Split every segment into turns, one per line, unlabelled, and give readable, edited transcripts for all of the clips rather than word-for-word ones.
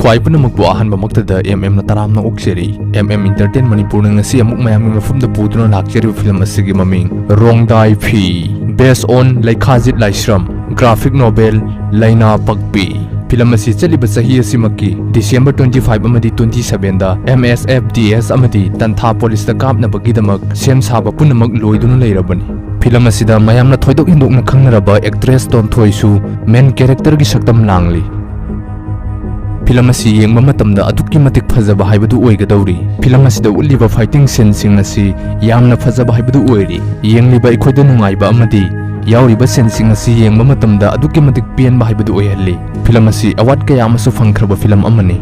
Mipuai Punamuku Ahan Bamakta MM Nataram no Oxeri, Entertain Manipur ngasi amuk mayam from the Pudron Luxury film Asigi Maming, Rongdaife, based on Laikazit Laishram, graphic novel Laina Pagpi. Film asi chaliba sahi asimaki December 25 amadi 27 da MSFDS amadi Tantha Police da kapna bagidamak sem saba punamak loiduna leirabani. Film asida mayamna thoidok hindokna khangnaraba actress Ton Thoisu main character gi saktam langli. Film asi yengba matamda adukki matik phajaba haibadu oigadawri. Film asida uliba fighting scene sing asi yamna phajaba haibadu oiri. Yengliba ikhoida nungaiba amadi yauriba sensing asi yengba matamda adukki matik pianba haibadu oihalli. Film asi award kaya amasu fangkhraba film amani.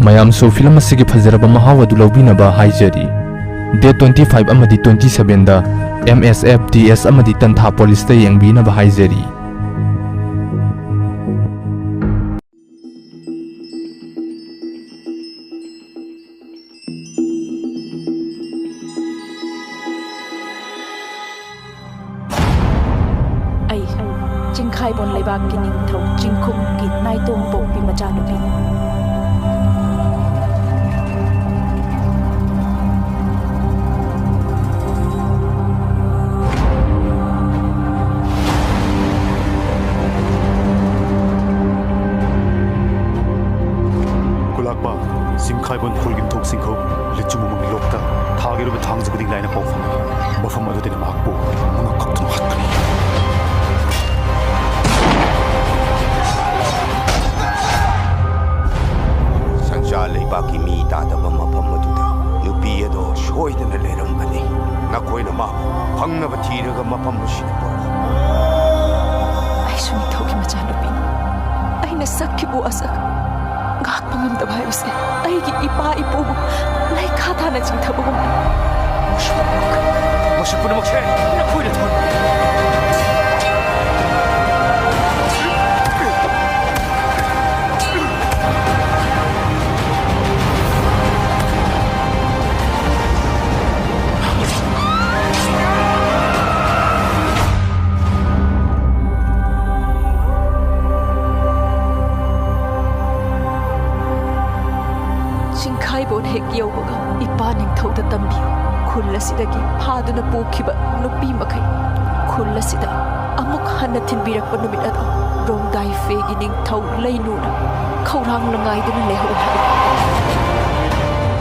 Mayam so film asi gi phajaraba mahawadu lawbinaba haijari. Day 25 amadi 27 da MSFDS amadi Tantha Police da yengbinaba haijari.
Jingkai bon lebak kining thau jingkhum ki nai tong bok pi macha nu pi
kulakba simkhai bon khulgin thok singkho lichu mumang lokta thagero be thang jagding laina pau pham mafam adu de makpo manga khaktu hatkani
Baki mi tada mama pamaduda nupi ado shoidana lerambani nakoina ma phangna bathiraga mapam mushina pora
ai suni thoki macha nu pi ai na sakki bu asak gak pangam da bhai use ai gi ipa ipu lai kha tha na ching thabu
mushpuna mokhe na koina thon
Jingkai bon hek yoga ipa ning thau da tambi khulla sidagi phaduna pokhiba nupi makai khulla sida amuk hanna thinbirak panumit ado Rongdaife gi ning thau leinuna khaurang langai duna leho ha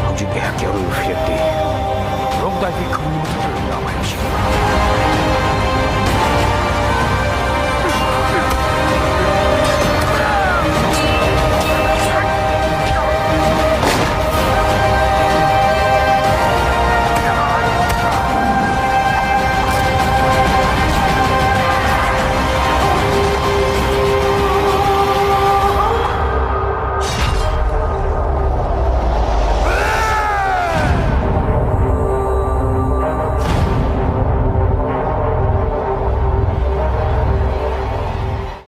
Hujik ya kya ru fiati Rongdaife khumni mutu na mai